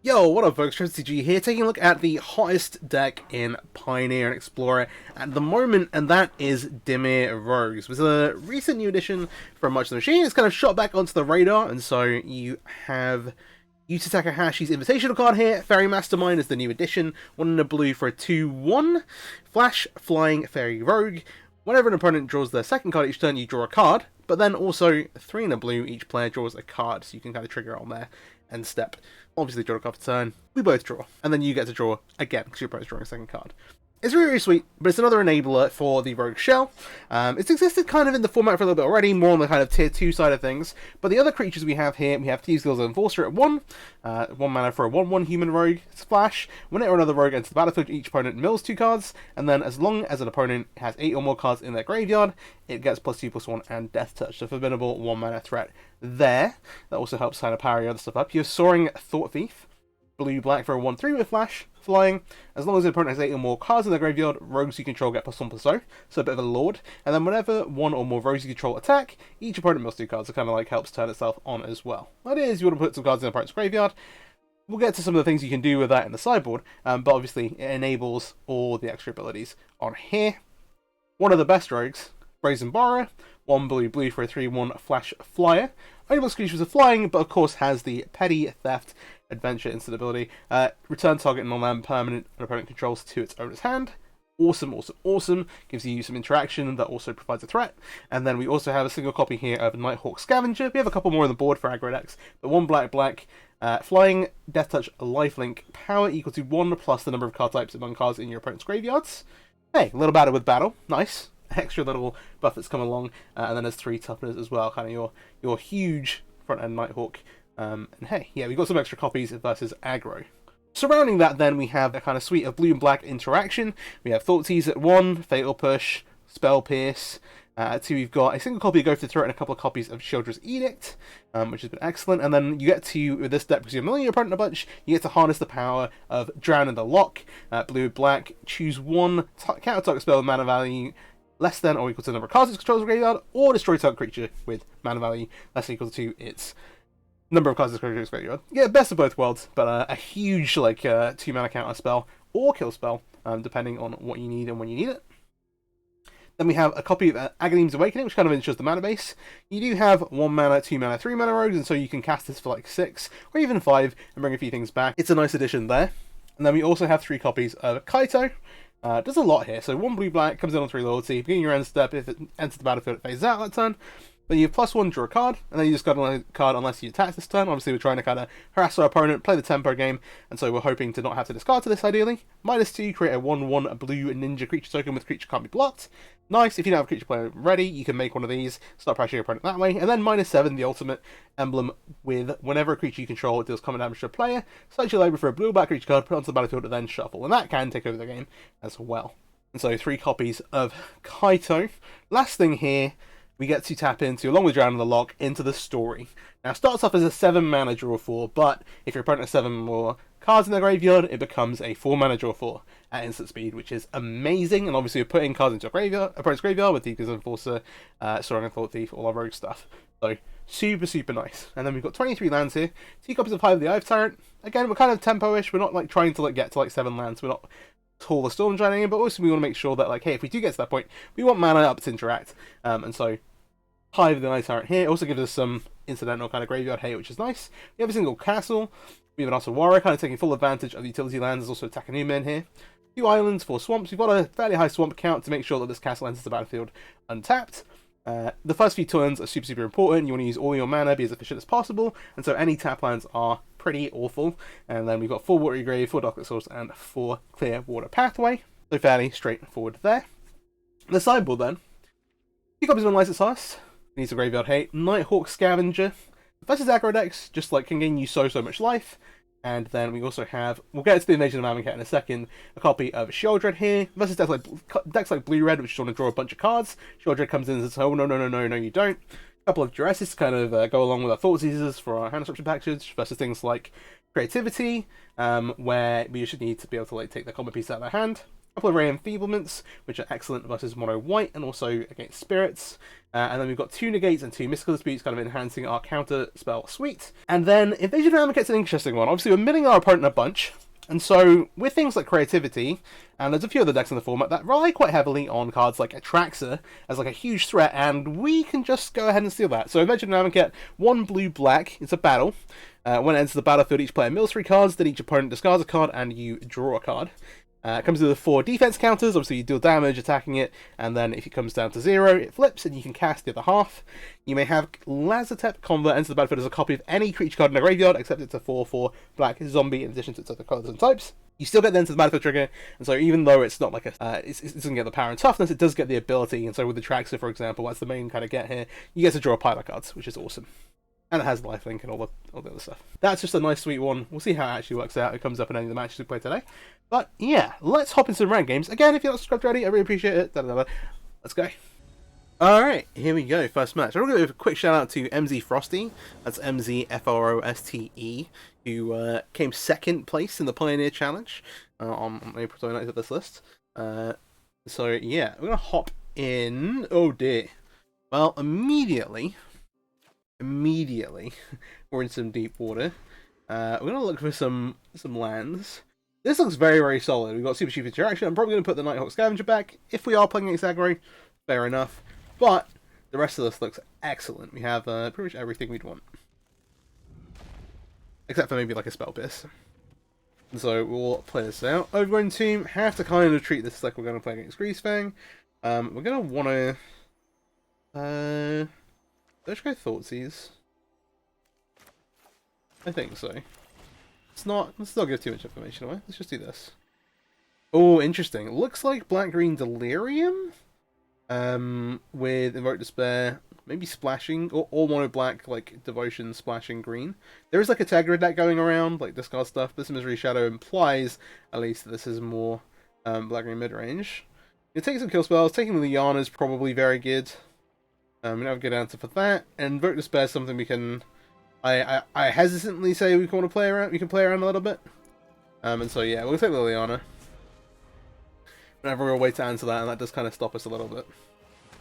Yo, what up folks, MTG here, taking a look at the hottest deck in Pioneer and Explorer at the moment, and that is Dimir Rogues. It was a recent new addition from Much of the Machine. It's kind of shot back onto the radar, and so you have Yuuta Takahashi's invitational card here. Faerie Mastermind is the new addition, 1 in a blue for a 2/1, Flash, Flying, Faerie Rogue. Whenever an opponent draws their second card each turn, you draw a card, but then also 3 in a blue, each player draws a card, so you can kind of trigger it on there and step. Obviously draw a card per turn, we both draw, and then you get to draw again, because your opponent's drawing a second card. It's really, really sweet, but it's another enabler for the Rogue Shell. It's existed kind of in the format for a little bit already, more on the kind of tier 2 side of things, but the other creatures we have here, we have Thieves Guild's Enforcer at 1, 1 mana for a 1/1 human rogue, splash. Whenever another rogue enters the battlefield, each opponent mills 2 cards, and then as long as an opponent has 8 or more cards in their graveyard, it gets +2/+1 and Death Touch, so formidable 1 mana threat there. That also helps kind of power your other stuff up. You have Soaring Thought Thief, blue-black for a 1/3 with flash, flying. As long as the opponent has 8 or more cards in their graveyard, rogues you control get +1/+0, so a bit of a lord. And then whenever 1 or more rogues you control attack, each opponent mills 2 cards, so kind of like helps turn itself on as well. That is, you want to put some cards in the opponent's graveyard. We'll get to some of the things you can do with that in the sideboard, but obviously it enables all the extra abilities on here. One of the best rogues, Brazen Borrower, 1 blue for a 3/1 flash flyer. Only looks creatures are flying, but of course has the Petty Theft Adventure instant ability. Return target non-land permanent an opponent controls to its owner's hand. Awesome, awesome, awesome. Gives you some interaction that also provides a threat. And then we also have a single copy here of Nighthawk Scavenger. We have a couple more on the board for aggro decks, but 1 black, flying, Death Touch, lifelink, power equal to 1 plus the number of card types among cards in your opponent's graveyards. Hey, a little battle with battle, nice. Extra little buff that's come along, and then there's 3 toughness as well, kind of your huge front end Nighthawk. And hey, yeah, we've got some extra copies versus aggro. Surrounding that, then, we have a kind of suite of blue and black interaction. We have Thoughtseize at 1, Fatal Push, Spell Pierce. At 2, we've got a single copy of Go for the Throat and a couple of copies of Sheoldred's Edict, which has been excellent. And then you get to, with this deck, because you're milling your opponent a bunch, you get to harness the power of Drown in the Lock. Blue and black, choose 1 counter target spell with mana value less than or equal to the number of cards it controls in the graveyard, or destroy target creature with mana value less than or equal to its number of cards it controls in the graveyard. Yeah, best of both worlds, but a huge 2 mana counter spell or kill spell, depending on what you need and when you need it. Then we have a copy of Aghanim's Awakening, which kind of ensures the mana base. You do have 1 mana, 2 mana, 3 mana rogues, and so you can cast this for 6 or even 5 and bring a few things back. It's a nice addition there. And then we also have 3 copies of Kaito. Does a lot here. So 1 blue-black comes in on 3 loyalty. Beginning your end step, if it enters the battlefield, it phases out that turn. Then you have +1, draw a card, and then you just got a card unless you attack this turn. Obviously, we're trying to kind of harass our opponent, play the tempo game, and so we're hoping to not have to discard to this ideally. -2, create a 1/1 blue ninja creature token with creature can't be blocked. Nice, if you don't have a creature player ready, you can make one of these, start pressuring your opponent that way. And then -7, the ultimate emblem with whenever a creature you control deals combat damage to a player, search your library for a blue-black creature card, put it onto the battlefield, and then shuffle. And that can take over the game as well. And so 3 copies of Kaito. Last thing here, we get to tap into, along with Drown in the Lock, into the story. Now, it starts off as a 7 mana draw 4, but if your opponent has 7 more cards in their graveyard, it becomes a 4 mana draw 4 at instant speed, which is amazing. And obviously, you're putting cards into your opponent's graveyard with Thieves Guild's Enforcer, Soaring Thought Thief, all our rogue stuff. So, super, super nice. And then we've got 23 lands here, 2 copies of Hive of the Ive Tyrant. Again, we're kind of tempo-ish, we're not trying to get to 7 lands, we're not Tall the Storm Giant in, but also we want to make sure that hey, if we do get to that point, we want mana up to interact. And so Hive of the Ive Tyrant here also gives us some incidental kind of graveyard hate, which is nice. We have a single castle. We have an Asawara kind of taking full advantage of the utility lands. There's also a Takanuma in here. 2 islands, 4 swamps. We've got a fairly high swamp count to make sure that this castle enters the battlefield untapped. The first few turns are super, super important. You want to use all your mana, be as efficient as possible, and so any tap lands are pretty awful. And then we've got 4 Watery Grave, 4 Dark Source, and 4 Clear Water Pathway. So fairly straightforward there. The sideboard then. 2 copies of Unlicensed Hearth. Needs a graveyard hate. Nighthawk Scavenger. Versus aggro decks, just can gain you so much life. And then we also have, we'll get to the Invasion of Amonkhet in a second, a copy of Sheoldred here. Versus decks like Blue-Red, which just want to draw a bunch of cards. Sheoldred comes in and says, oh, no, you don't. A couple of Duresses to kind of go along with our Thoughtseizers for our hand disruption package. Versus things like Creativity, where we should need to be able to take the combo piece out of their hand. A couple of Ray Enfeeblements, which are excellent versus mono white and also against spirits. And then we've got 2 negates and 2 mystical disputes, kind of enhancing our counter spell suite. And then Invasion of Amonkhet's an interesting one. Obviously, we're milling our opponent a bunch. And so, with things like creativity, and there's a few other decks in the format that rely quite heavily on cards like Atraxa as like a huge threat, and we can just go ahead and steal that. So Invasion of Amonkhet, 1 blue-black, it's a battle. When it enters the battlefield, each player mills 3 cards, then each opponent discards a card, and you draw a card. It comes with 4 defense counters, obviously you deal damage attacking it, and then if it comes down to 0, it flips and you can cast the other half. You may have Lazotep Convert enter the battlefield as a copy of any creature card in the graveyard, except it's a 4/4 black zombie in addition to its other colours and types. You still get the enter the battlefield trigger, and so even though it's not like a, it doesn't get the power and toughness, it does get the ability, and so with the Traxxas, for example, that's the main kind of get here, you get to draw a pile of cards, which is awesome. And it has lifelink and all the other stuff. That's just a nice sweet one. We'll see how it actually works out. It comes up in any of the matches we play today. But yeah, let's hop into some ranked games. Again, if you're not subscribed already, I really appreciate it. Let's go. Alright, here we go. First match. I'm going to give a quick shout out to MZ Frosty. That's MZFROSTE, who came 2nd place in the Pioneer Challenge on April 29th of this list. So yeah, we're going to hop in. Oh dear. Well, immediately, we're in some deep water. We're going to look for some lands. This looks very, very solid. We've got Super Chief Interaction. I'm probably going to put the Nighthawk Scavenger back. If we are playing against aggro, fair enough. But the rest of this looks excellent. We have pretty much everything we'd want. Except for maybe like a Spell Pierce. And so we'll play this out. Overgrown team have to kind of treat this like we're going to play against Greasefang. We're going to want to... let's go Thoughtseize. I think so. Let's not give too much information away. Let's just do this. Oh, interesting. It looks like black-green Delirium? With Invoke Despair, maybe splashing, or all mono black, like Devotion splashing green. There is like a Tegra deck going around, like discard stuff. This Misery Shadow implies, at least, that this is more black-green mid-range. You're taking some kill spells. Taking Liana is probably very good. We don't have a good answer for that. And Invoke Despair is something we can... I hesitantly say we want to play around. We can play around a little bit. And so yeah, we'll take Liliana. Whenever we'll wait to answer that, and that does kind of stop us a little bit.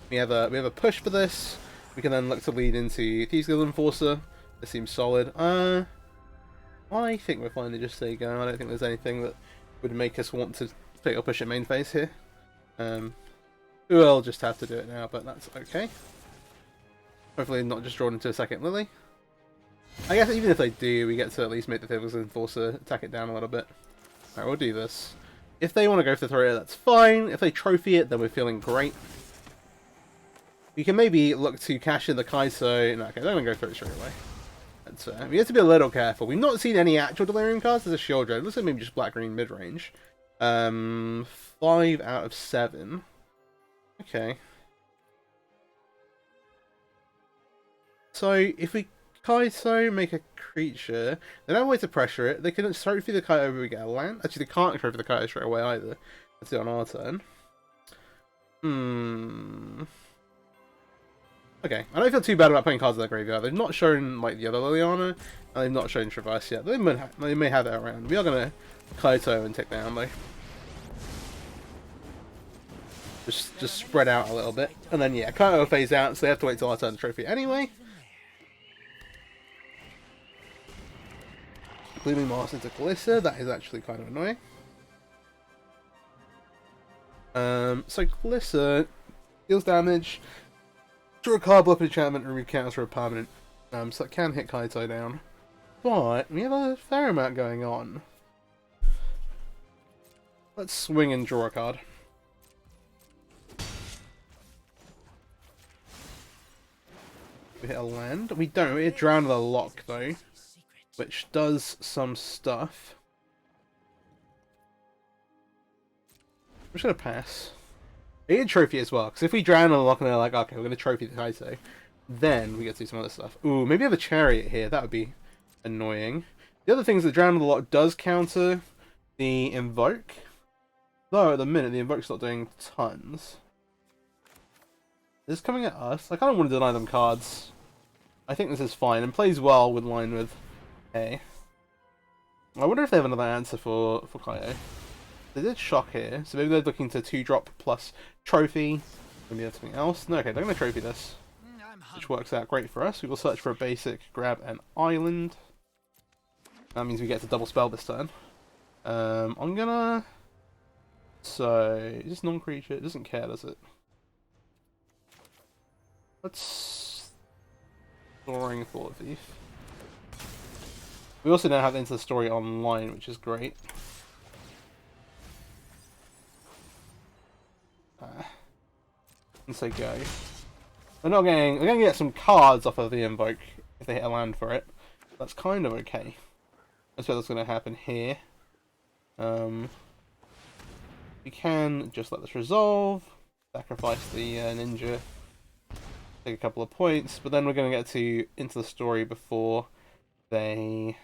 We have a push for this. We can then look to lead into Thieves Guild Enforcer. This seems solid. I think we're fine to just stay going. I don't think there's anything that would make us want to take a push at main phase here. We'll just have to do it now, but that's okay. Hopefully not just drawn into a second Lily. I guess even if they do, we get to at least make the Thieves Guild Enforcer attack it down a little bit. Alright, we'll do this. If they want to go for the throw, that's fine. If they trophy it, then we're feeling great. We can maybe look to cash in the Kaiso. No, okay, they're going to go for it straight away. That's fair. We have to be a little careful. We've not seen any actual Delirium cards. There's a Shield Dread. Looks like maybe just black-green mid-range. 5 out of 7. Okay. So, if we Kaiso make a creature, they don't have a way to pressure it. They can just trophy the Kaiso over we get a land. Actually, they can't trophy the Kaiso straight away either. Let's do it on our turn. Okay, I don't feel too bad about playing cards in the graveyard. They've not shown like the other Liliana, and they've not shown Traverse yet. They may have that around. We are going to Kaiso and take down though. Just spread out a little bit. And then yeah, Kaiso will phase out, so they have to wait till our turn to trophy anyway. Blooming Master into Glissa, that is actually kind of annoying. So Glissa deals damage, draw a card, bluff an enchantment, and remove counters for a permanent. So it can hit Kaito down. But we have a fair amount going on. Let's swing and draw a card. We hit a land. We don't. We hit Drown the Lock though, which does some stuff. I'm just gonna pass. We get a trophy as well, because if we drown on the lock and they're like, okay, we're gonna trophy the Kaiso, then we get to do some other stuff. Ooh, maybe have a Chariot here. That would be annoying. The other thing is that drown on the lock does counter the Invoke, though at the minute the Invoke's not doing tons. This is coming at us. I kind of want to deny them cards. I think this is fine and plays well with line with A. I wonder if they have another answer for Kaio. They did shock here, so maybe they're looking to 2-drop plus trophy. Maybe that's something else. No, okay, they're going to trophy this, which works out great for us. We will search for a basic, grab an island. That means we get to double spell this turn. I'm gonna... So, is this non-creature? It doesn't care, does it? Let's... Soaring Thought Thief. We also now have Into the Story online, which is great. And so go. We're going to get some cards off of the Invoke if they hit a land for it. That's kind of okay. That's what's going to happen here. We can just let this resolve, sacrifice the ninja, take a couple of points, but then we're going to get to Into the Story before they...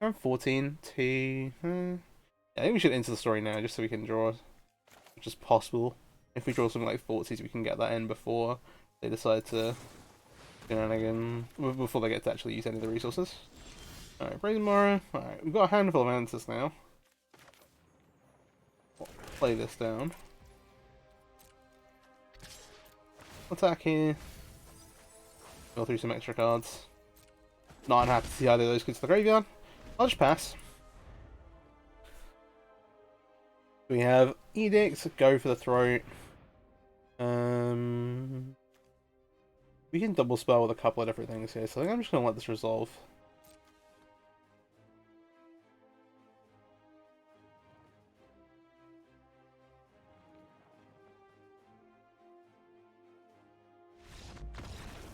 Around 14 to... Yeah, I think we should Into the Story now, just so we can draw, which is possible. If we draw something like 40s, we can get that in before they decide to before they get to actually use any of the resources. Alright, Brazen Mara. Alright, we've got a handful of answers now. Play this down. Attack here. Go through some extra cards. Not unhappy to see either of those go to the graveyard. I'll just pass. We have Edict, go for the throat. We can double spell with a couple of different things here, so I think I'm just going to let this resolve.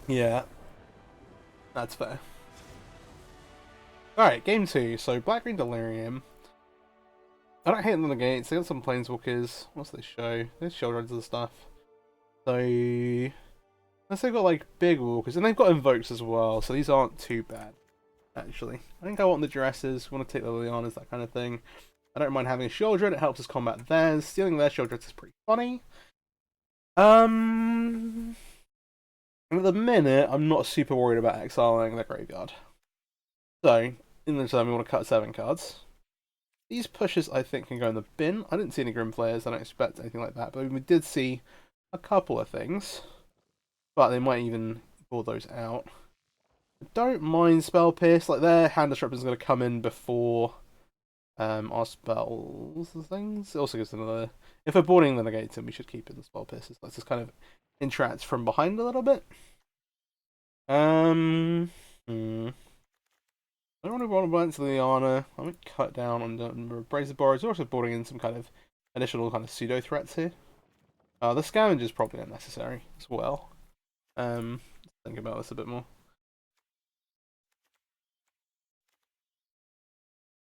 Yeah, that's fair. Alright, game 2. So, Black-Green Delirium. I don't hate them on the gates. They got some Planeswalkers. What's they show? They show runs of the stuff. So, unless they've got like big walkers, and they've got invokes as well, so these aren't too bad, actually. I think I want the dresses, want to take the Lilianas, that kind of thing. I don't mind having a Shieldred, it helps us combat theirs. Stealing their Shieldreds is pretty funny. At the minute, I'm not super worried about exiling their graveyard. So, in the turn, we want to cut 7 cards. These pushes, I think, can go in the bin. I didn't see any Grim Flayers, I don't expect anything like that, but we did see a couple of things. But they might even pull those out. I don't mind Spell Pierce, like their Hand Disruptor is going to come in before our spells and things. It also gives another... If we're boarding the Negatum, we should keep it the Spell Pierces. Let's just kind of interact from behind a little bit. I don't really want to balance Liliana. I'm going to cut down on the Brazen Borrows. We're also boarding in some kind of additional kind of pseudo threats here. The Scavenge is probably unnecessary as well. Think about this a bit more.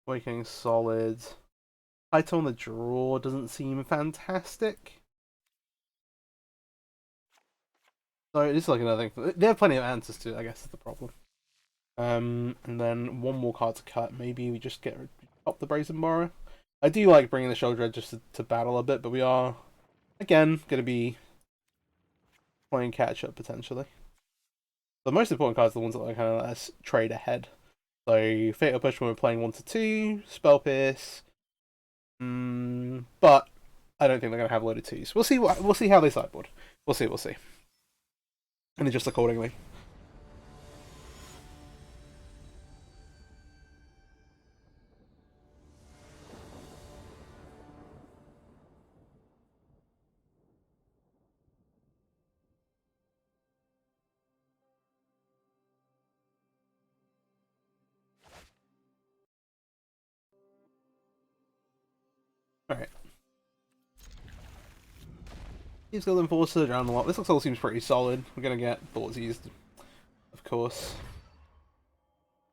Awakening solid. Title on the draw doesn't seem fantastic. So this is like another thing. They have plenty of answers to it, I guess is the problem. And then one more card to cut. Maybe we just get up the Brazen Borrower. I do like bringing the Shieldred just to battle a bit, but we are, again, going to be playing catch up potentially. The most important cards are the ones that I kind of let us trade ahead. So Fatal Push when we're playing 1 to 2, Spell Pierce. But I don't think they're going to have a load of 2s. We'll see how they sideboard. We'll see. And adjust accordingly. Alright. He's got Enforcer around a lot. This all seems pretty solid. We're going to get Thoughtseize, of course.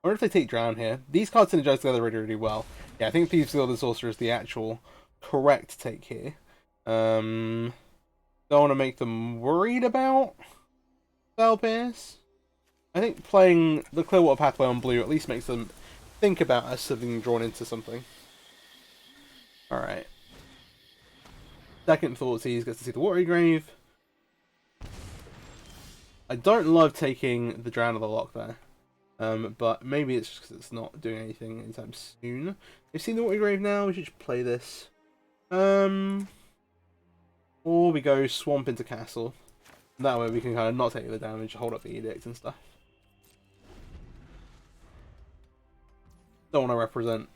I wonder if they take Drown here. These cards synergize together really, really well. Yeah, I think Thieves Guild and Sorcerer is the actual correct take here. Don't want to make them worried about Spell Pierce. I think playing the Clearwater Pathway on blue at least makes them think about us being drawn into something. Alright. Second Thoughtseize gets to see the Watery Grave. I don't love taking the Drown of the Lock there. But maybe it's just because it's not doing anything anytime soon. We've seen the Water Grave now. We should just play this. Or we go Swamp into Castle. That way we can kind of not take the damage, hold up the Edict and stuff. Don't want to represent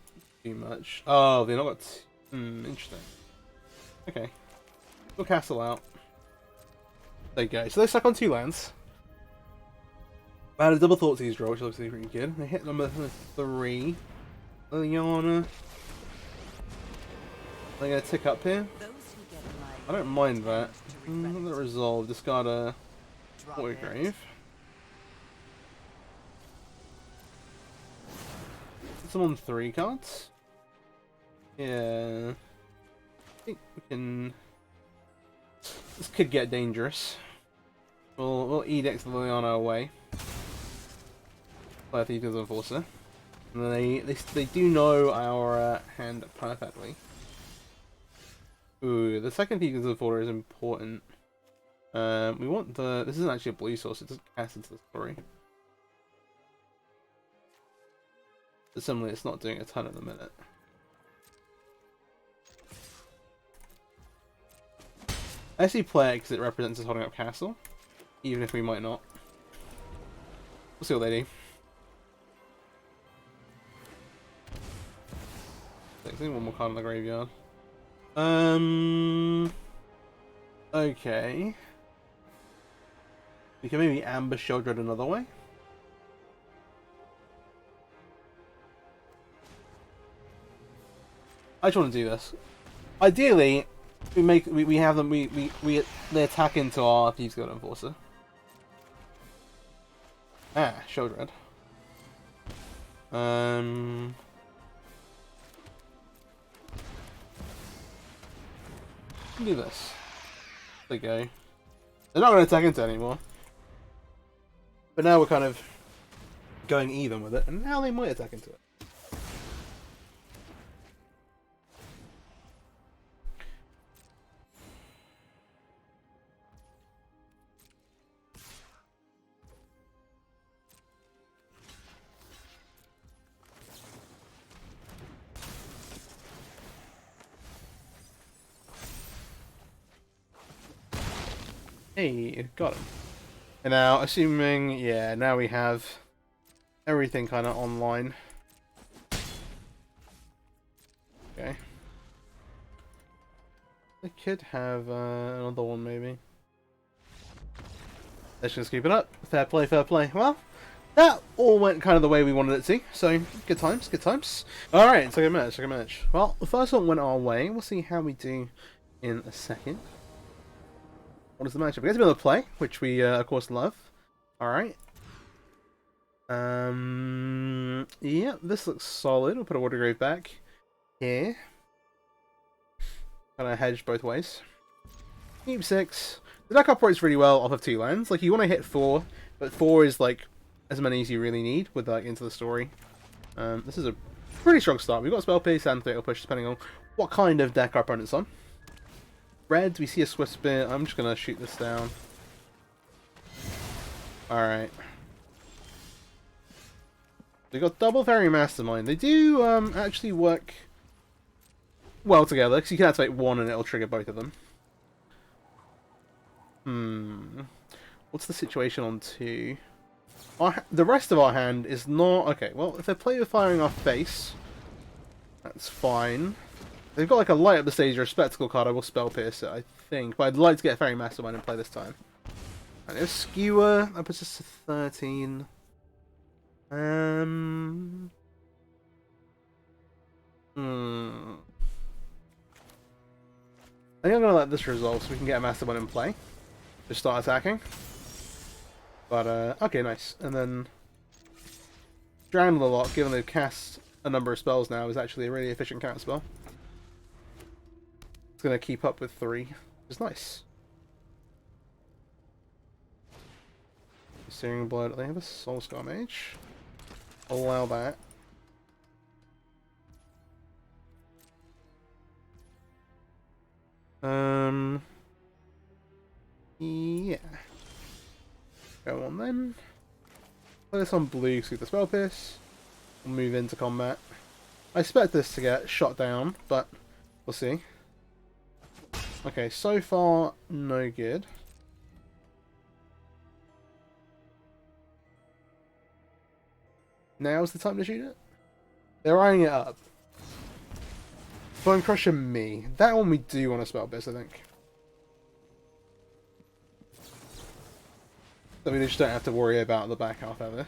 too much. Oh, they're not got... interesting. Okay. We'll Castle out. There you go. So they're stuck on 2 lands. I had a double Thoughtseize draw, which looks pretty good. They hit number 3. Liliana. They're going to tick up here. I don't mind that. Let it resolve. Discard a Water Grave. Summon 3 cards. Yeah. I think we can... This could get dangerous. We'll Edict Liliana away. Play Thieves Enforcer. And they do know our hand perfectly. Ooh, the second Thieves Enforcer is important. We want the... This isn't actually a blue source, it doesn't cast into the story. But similarly, it's not doing a ton at the minute. I actually play it because it represents us holding up Castle. Even if we might not. We'll see what they do. I think one more card in the graveyard. Okay. We can maybe ambush Sheldred another way. I just want to do this. Ideally, we have them they attack into our Thieves Guild Enforcer. Ah, Sheldred. Do this. There you go. They're not going to attack into it anymore. But now we're kind of going even with it, and now they might attack into it. Hey, got him. And now, assuming, yeah, now we have everything kind of online. Okay. They could have another one, maybe. Let's just keep it up. Fair play, fair play. Well, that all went kind of the way we wanted it to, so good times, good times. Alright, second match, second match. Well, the first one went our way. We'll see how we do in a second. What is the matchup? We get to be able to play, which we, of course, love. Alright. Yeah, this looks solid. We'll put a Water Grave back here. Kind of hedge both ways. Keep 6. The deck operates really well off of 2 lands. Like, you want to hit 4, but 4 is, like, as many as you really need with, like, into the story. This is a pretty strong start. We've got Spell Pierce and Fatal Push, depending on what kind of deck our opponent's on. Red, we see a Swift Spear. I'm just gonna shoot this down. Alright. We got double Faerie Mastermind. They do actually work well together, because you can activate one and it'll trigger both of them. What's the situation on 2? The rest of our hand is not... Okay, well, if they play with Fire in our face, that's fine. They've got like a Light Up the Stage or a Spectacle card. I will Spell Pierce it, I think. But I'd like to get a Faerie Mastermind and play this time. And there's Skewer. That puts us to 13. I think I'm going to let this resolve so we can get a Mastermind in play. Just start attacking. But, okay, nice. And then... Drown the lot, given they've cast a number of spells now, is actually a really efficient counter spell. Gonna keep up with 3, which is nice. Searing Blood, they have a Soul Scar Mage. I'll allow that. Yeah. Go on then. Play this on blue, see the spell pierce. We'll move into combat. I expect this to get shot down, but we'll see. Okay, so far, no good. Now's the time to shoot it. They're eyeing it up. Bone Crusher me. That one we do want to spell pierce, I think. So we just don't have to worry about the back half ever.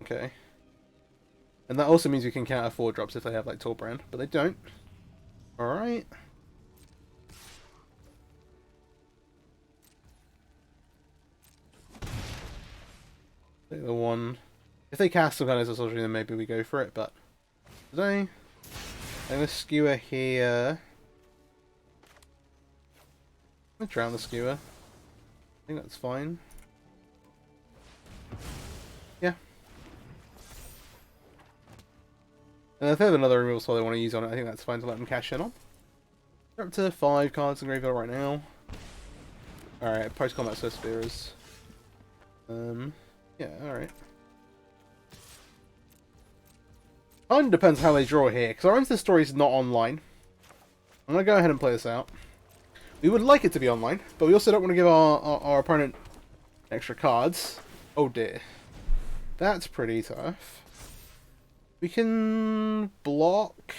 Okay. And that also means we can counter 4-drops if they have like Tall Brand, but they don't. Alright. Take the one. If they cast some kind of sorcery, then maybe we go for it, but today I'm gonna skewer here. I'm gonna drown the skewer. I think that's fine. Yeah. And if they have another removal spell they want to use on it, I think that's fine to let them cash in on. We're up to 5 cards in graveyard right now. Alright, post-combat Spheres. Yeah, alright. Kind of depends how they draw here, because our Insta story is not online. I'm going to go ahead and play this out. We would like it to be online, but we also don't want to give our opponent extra cards. Oh dear. That's pretty tough. We can block.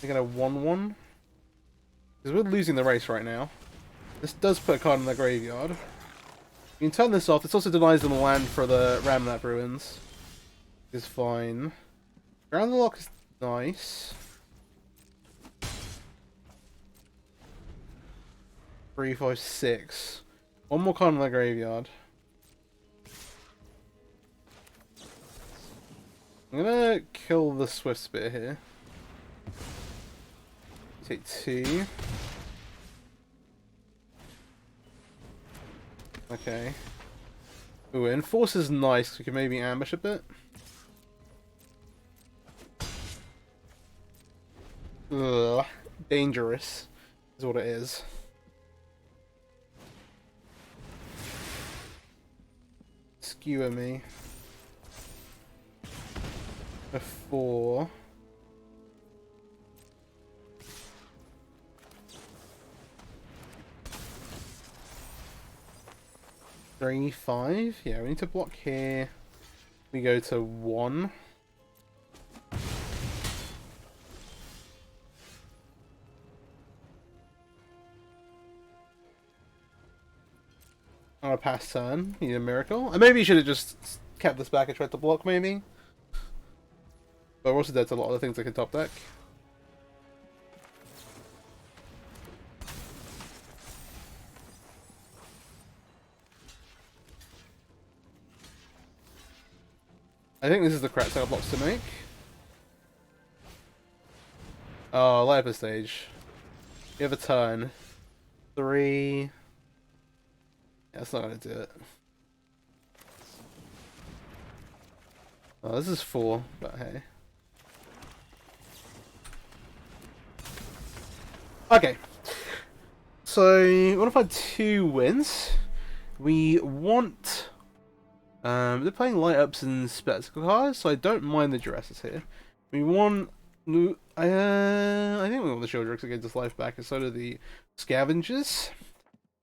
We're going to 1-1. Because we're losing the race right now. This does put a card in the graveyard. You can turn this off. This also denies them land for the Ramnap Ruins. Is fine. Ground the Lock is nice. 3, 5, 6. One more card in the graveyard. I'm gonna kill the Swift Spear here. Take 2. Okay. Ooh, Enforce is nice, because we can maybe ambush a bit. Ugh. Dangerous is what it is. Skewer me. A 4. Three, 5. Yeah, we need to block here. We go to 1. On a pass turn, need a miracle. And maybe you should have just kept this back and tried to block, maybe. But we're also dead to a lot of the things that can top deck. I think this is the correct set of blocks to make. Oh, light up a stage. You have a turn. 3. Yeah, that's not gonna do it. Oh, this is 4, but hey. Okay. So, we want to find 2 wins. We want... they're playing light ups and spectacle cards, so I don't mind the Duresses here. We want... I think we want the Shieldrix to get his life back, and so do the Scavengers.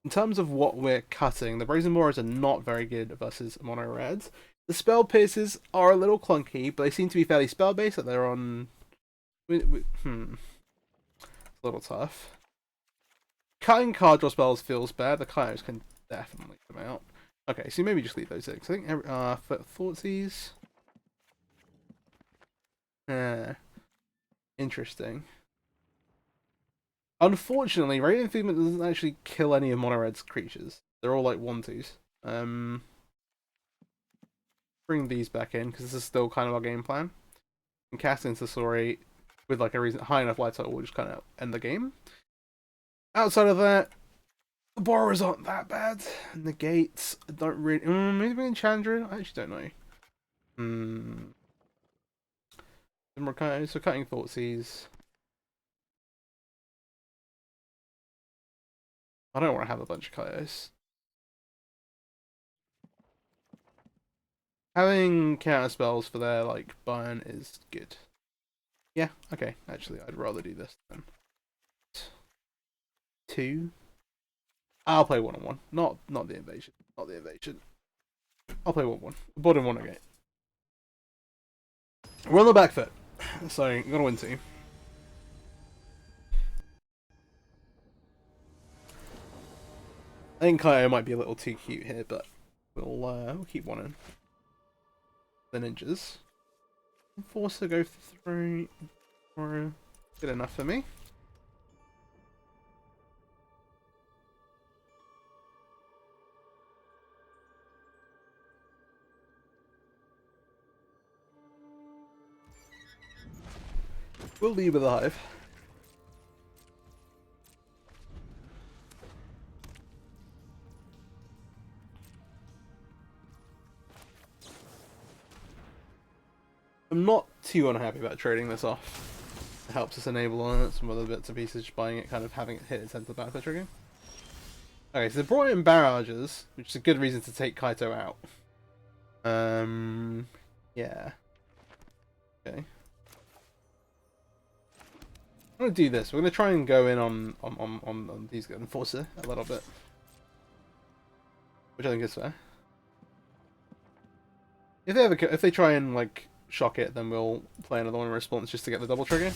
In terms of what we're cutting, the Brazen Borers are not very good versus Mono Reds. The Spell Pierces are a little clunky, but they seem to be fairly spell-based, that they're on... It's a little tough. Cutting card draw spells feels bad, the Kaios can definitely come out. Okay, so maybe just leave those 6. I think, Thoughtseize... Interesting. Unfortunately, Radiant Figment doesn't actually kill any of Mono Red's creatures. They're all like 1/2s. Bring these back in, because this is still kind of our game plan. And cast Intercessory with like a reason high enough life total will just kind of end the game. Outside of that, the borrowers aren't that bad. And the gates don't really... maybe bring in Chandra? I actually don't know. So cutting Thoughtseize. I don't want to have a bunch of Kaios. Having counter spells for their like burn is good. Yeah, okay. Actually, I'd rather do this than 2. I'll play 1-on-1. Not the invasion. Not the invasion. I'll play 1-1. Bottom 1 again. We're on the back foot, so I'm gonna win 2. I think Kaio might be a little too cute here, but we'll keep one in. The ninjas. Force to go through. Good enough for me. We'll leave with the hive. I'm not too unhappy about trading this off. It helps us enable on it, some other bits and pieces, just buying it, kind of having it hit its end benefit trigger. Okay, so they brought in barrages, which is a good reason to take Kaito out. Yeah. Okay. I'm gonna do this. We're gonna try and go in on these guys, Enforcer a little bit, which I think is fair. If they try and like shock it, then we'll play another one in response just to get the double trigger.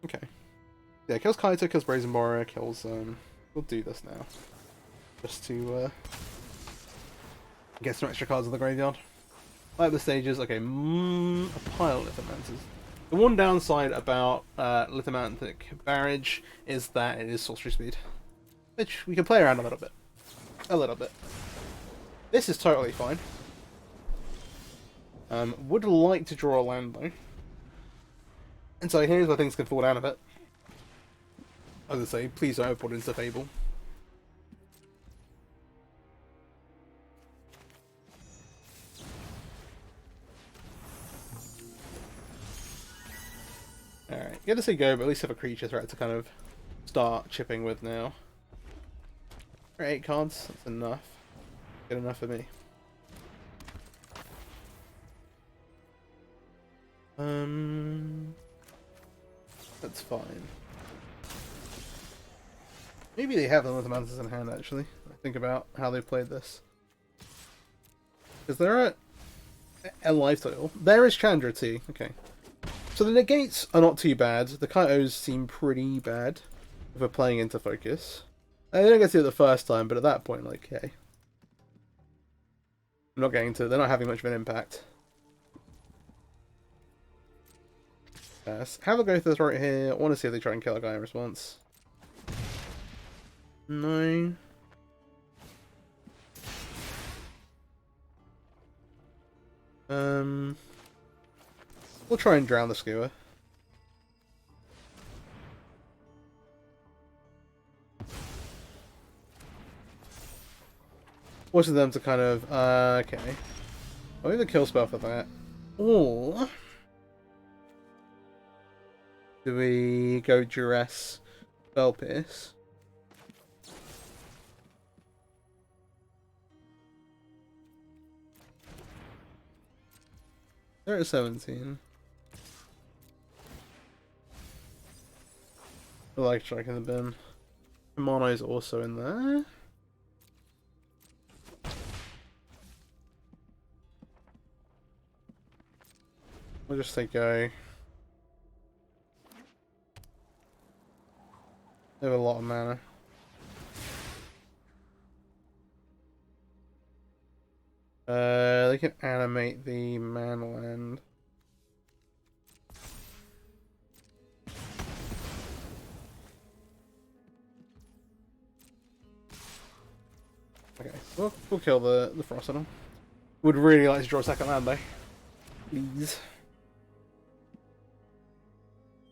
Okay. Yeah, kills Kaito, kills Brazen Borrower, kills we'll do this now. Just to get some extra cards in the graveyard. Light up the stages, okay, a pile of Lithomancers. The one downside about Lithomantic Barrage is that it is sorcery speed. Which we can play around a little bit. A little bit. This is totally fine. Would like to draw a land though. And so here's where things can fall down a bit. As I say, please don't put into Fable. Alright, you had to say go, but at least have a creature threat to kind of start chipping with now. Alright, 8 cards, that's enough. Good enough for me. That's fine. Maybe they have them with the Mantis in hand, actually. I think about how they played this. Is there a lifestyle? There is Chandra too. Okay. So the negates are not too bad. The Kaitos seem pretty bad if we're playing into focus. I didn't get to it the first time, but at that point, like, hey. I'm not getting to. They're not having much of an impact. Have a go through this right here. I want to see if they try and kill a guy in response. No. We'll try and drown the skewer. Forcing them to kind of okay. I'll either kill spell for that. Or do we go duress spell pierce? They're at 17. I like striking the bin. Mono is also in there. We'll just say go. They have a lot of mana. They can animate the manland. Okay, we'll kill the frost on them. Would really like to draw a second land though. Please.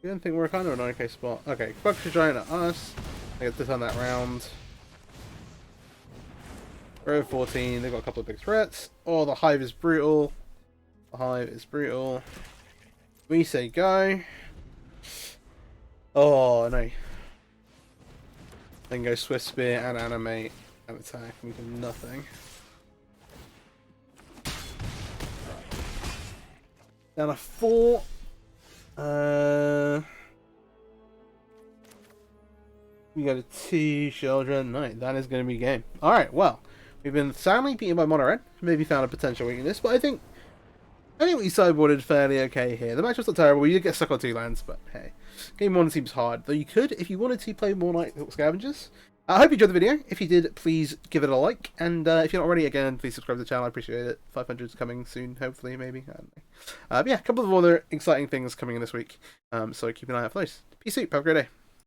You don't think we're kind of an okay spot? Okay, Buck's giant at us. I get to turn that round. We're at 14, they've got a couple of big threats. Oh, the hive is brutal. The hive is brutal. We say go. Oh, no. Then go Swift Spear and animate and attack. We do nothing. Down a 4. We got a 2 children. No, that is going to be game. Alright, well, we've been soundly beaten by mono red. Maybe found a potential weakness, but I think we sideboarded fairly okay here. The matchup's not terrible. We did get stuck on 2 lands, but hey. Game 1 seems hard. Though you could, if you wanted to, play more Nighthawk Scavengers. I hope you enjoyed the video. If you did, please give it a like. And if you're not already, again, please subscribe to the channel. I appreciate it. 500 is coming soon, hopefully, maybe. I don't know. But yeah, a couple of other exciting things coming in this week. So keep an eye out for those. Peace out. Have a great day.